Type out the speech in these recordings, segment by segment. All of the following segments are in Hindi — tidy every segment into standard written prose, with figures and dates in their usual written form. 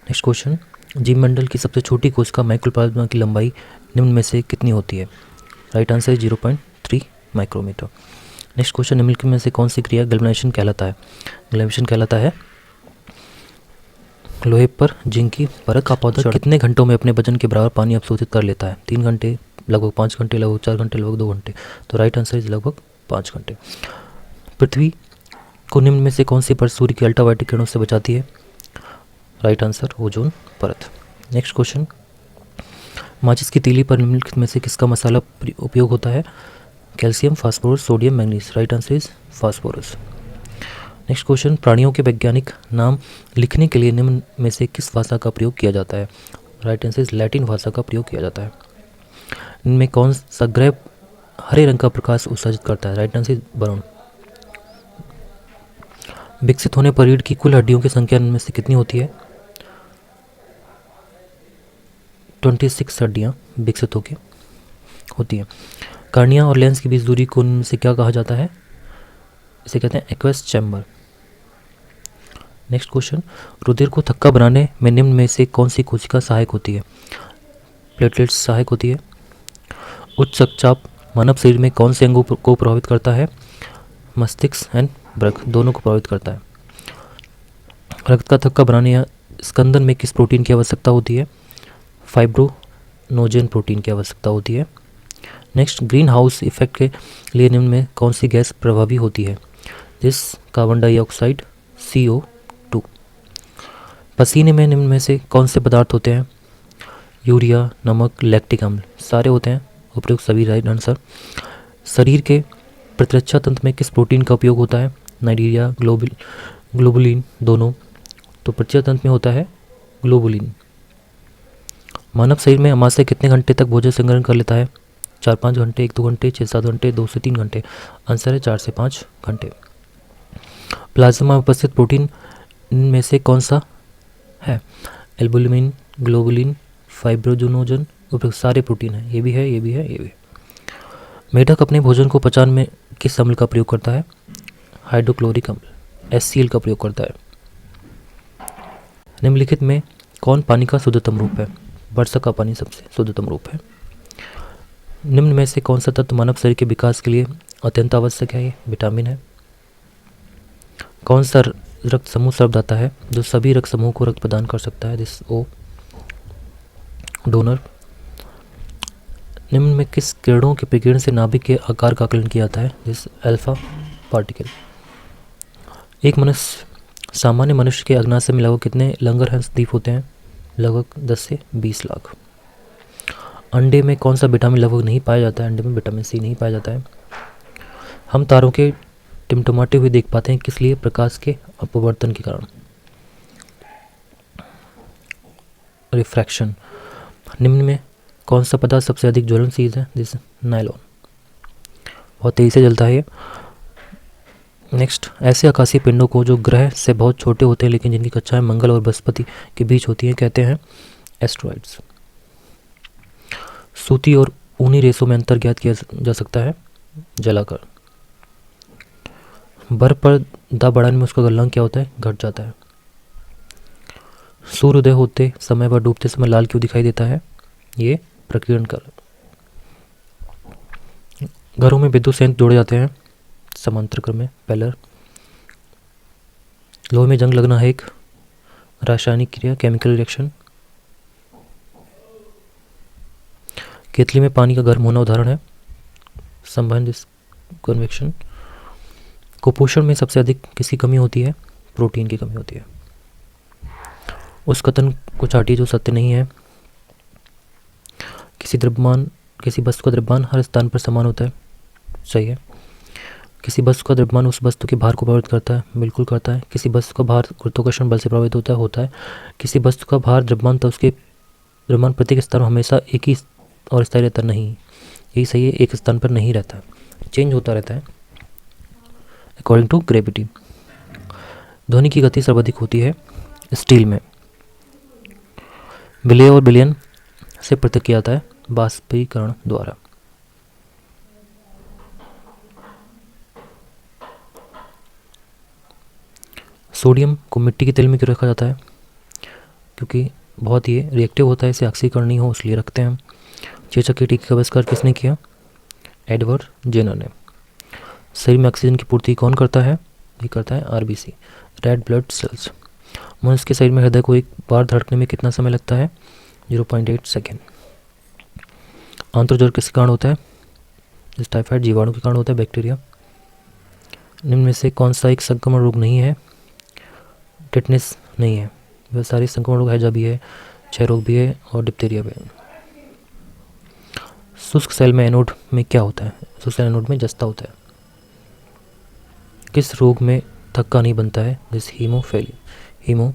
नेक्स्ट क्वेश्चन, जीवमंडल की सबसे छोटी कोशिका माइक्रोप्लाज्मा की लंबाई निम्न में से कितनी होती है? राइट आंसर है 0.3 माइक्रोमीटर। नेक्स्ट क्वेश्चन, निम्नलिखित में से कौन सी क्रिया गैल्वेनाइजेशन कहलाता है? गैल्वेनाइजेशन कहलाता है लोहे पर जिंक की परत का पौधा कितने घंटों में अपने वजन के बराबर पानी अवशोषित कर लेता है? 3 घंटे, लगभग 5 घंटे, लगभग 4 घंटे, लगभग 2 घंटे। तो राइट आंसर इज लगभग 5 घंटे। पृथ्वी को निम्न में से कौन सी परत सूर्य की अल्ट्रावायलेट किरणों से बचाती है? राइट आंसर ओजोन परत। नेक्स्ट क्वेश्चन, माचिस की तीली पर निम्नलिखित में से किसका मसाला उपयोग होता है? Calcium, phosphorus, sodium, manganese. Right answer is phosphorus. Next question, प्राणियों के वैज्ञानिक नाम लिखने के लिए निम्न में से किस भाषा का प्रयोग किया जाता है? राइट आंसर इज लैटिन भाषा का प्रयोग किया जाता है। इनमें कौन सा ग्रह हरे रंग का प्रकाश उत्सर्जित करता है? Right answer is Varun. विकसित होने पर रीढ़ की कुल हड्डियों की संख्या इनमें से कितनी होती है? 26 हड्डियाँ विकसित होकर होती हैं। कार्निया और लेंस के बीच दूरी को इनमें से क्या कहा जाता है? इसे कहते हैं एक्वस चैम्बर। नेक्स्ट क्वेश्चन, रुधिर को थक्का बनाने में निम्न में से कौन सी कोशिका सहायक होती है? प्लेटलेट्स सहायक होती है। उच्च रक्तचाप मानव शरीर में कौन से अंगों को प्रभावित करता है? मस्तिष्क एंड वृक्क दोनों को प्रभावित करता है। रक्त का थक्का बनाने या स्कंदन में किस प्रोटीन की आवश्यकता होती है? फाइब्रोनोजेन प्रोटीन की आवश्यकता होती है। नेक्स्ट, ग्रीन हाउस इफेक्ट के लिए निम्न में कौन सी गैस प्रभावी होती है? जिस कार्बन डाइऑक्साइड, CO2। पसीने में निम्न में से कौन से पदार्थ होते हैं? यूरिया, नमक, लैक्टिक अम्ल। सारे होते हैं, उपयुक्त सभी राइट आंसर। शरीर के प्रतिरक्षा तंत्र में किस प्रोटीन का उपयोग होता है? नाइजीरिया, ग्लोबुलिन दोनों। तो प्रतिरक्षा तंत्र में होता है ग्लोबुलिन। मानव शरीर में आमाशय कितने घंटे तक भोजन संग्रहण कर लेता है? 4-5 घंटे, 1-2 घंटे, 6-7 घंटे, 2 से 3 घंटे। आंसर है 4 से 5 घंटे। प्लाज्मा में उपस्थित प्रोटीन इनमें से कौन सा है? Albumin, globulin, fibrinogen. उपयुक्त सारे प्रोटीन हैं, ये भी है, ये भी है, ये भी। मेढक अपने भोजन को पचाने में किस अम्ल का प्रयोग करता है? हाइड्रोक्लोरिक अम्ल, HCl का प्रयोग करता है। निम्नलिखित में कौन पानी का शुद्धतम रूप है? वर्षा का पानी सबसे शुद्धतम रूप है। निम्न में से कौन सा तत्व मानव शरीर के विकास के लिए अत्यंत आवश्यक है? ये विटामिन है। कौन सा रक्त समूह सर्वदाता है जो सभी रक्त समूह को रक्त प्रदान कर सकता है? This O, donor. निम्न में किस किरणों के विकिरण से नाभिक के आकार का आकलन किया जाता है? This alpha particle. एक मनुष्य, सामान्य मनुष्य के अग्नाशय में लगभग कितने लंगरहंस द्वीप होते हैं? लगभग 10 से 20 लाख। अंडे में कौन सा विटामिन लगभग नहीं पाया जाता है? अंडे में विटामिन C नहीं पाया जाता है। हम तारों के टिमटिमाते हुए देख पाते हैं, किस लिए? प्रकाश के अपवर्तन के कारण, रिफ्रैक्शन। निम्न में कौन सा पदार्थ सबसे अधिक ज्वलनशील है? दिस नायलॉन, बहुत तेजी से जलता है ये। नेक्स्ट, ऐसे आकाशीय पिंडों को जो ग्रह से बहुत छोटे होते हैं लेकिन जिनकी कक्षाएं मंगल और बृहस्पति के बीच होती हैं कहते हैं एस्ट्रॉइड्स। सूती और ऊनी रेशों में अंतर ज्ञात किया जा सकता है जलाकर। बर्फ पर दाब बढ़ाने में उसका गलनांक क्या होता है? घट जाता है। सूर्योदय होते समय व डूबते समय लाल क्यों दिखाई देता है? ये प्रकीर्णन कर। घरों में विद्युत संयंत्र जोड़े जाते हैं समांतर क्रम में, पैरेलल। लोहे में जंग लगना है एक रासायनिक क्रिया, केमिकल रिएक्शन। केतली में पानी का गर्म होना उदाहरण है संवहन, कन्वेक्शन। कुपोषण में सबसे अधिक किसकी कमी होती है? प्रोटीन की कमी होती है। उस कथन को चाटिए जो सत्य नहीं है। किसी वस्तु का द्रव्यमान हर स्थान पर समान होता है, सही है। किसी वस्तु का द्रव्यमान उस वस्तु के भार को प्रभावित करता है, बिल्कुल करता है। किसी वस्तु का भार गुरुत्वाकर्षण बल से प्रभावित होता है। किसी वस्तु का भार द्रव्यमान तो उसके द्रव्यमान प्रत्येक स्थान पर हमेशा एक ही और स्थायी रहता नहीं, यही सही है, एक स्थान पर नहीं रहता, चेंज होता रहता है अकॉर्डिंग टू ग्रेविटी। ध्वनि की गति सर्वाधिक होती है स्टील में। विलय और विलयन से पृथक किया जाता है बाष्पीकरण द्वारा। सोडियम को मिट्टी के तेल में क्यों रखा जाता है? क्योंकि बहुत ही रिएक्टिव होता है, इसे ऑक्सीकरण नहीं हो इसलिए रखते हैं हम। चेचक के टीके का आविष्कार किसने किया? एडवर्ड जेनर ने। शरीर में ऑक्सीजन की पूर्ति कौन करता है? ये करता है आरबीसी, रेड ब्लड सेल्स। मनुष्य के शरीर में हृदय को एक बार धड़कने में कितना समय लगता है? 0.8 सेकेंड। आंत्रज्वर किसके कारण होता है? जिस टाइफाइड जीवाणु के कारण होता है, बैक्टीरिया। निम्न में से कौन सा एक संक्रमण रोग नहीं है? टेटनस नहीं है। वह सारे संक्रमण रोग, हैजा भी है, क्षय रोग भी है और डिप्थीरिया भी है। शुष्क सेल में एनोड में क्या होता है? शुष्क सेल एनोड में जस्ता होता है। किस रोग में थक्का नहीं बनता है? जिस हीमोफीलिया।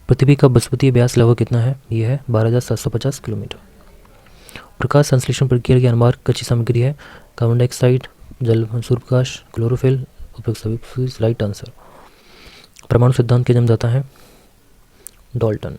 पृथ्वी का बृहस्पति व्यास लगभग कितना है? यह है 12,750 किलोमीटर। प्रकाश संश्लेषण प्रक्रिया की अनिवार्य कच्ची सामग्री है कार्बन डाइऑक्साइड, जल, सूर्यप्रकाश, क्लोरोफिल। उपयुक्त सभी राइट आंसर। परमाणु सिद्धांत के जन्मदाता है? डाल्टन।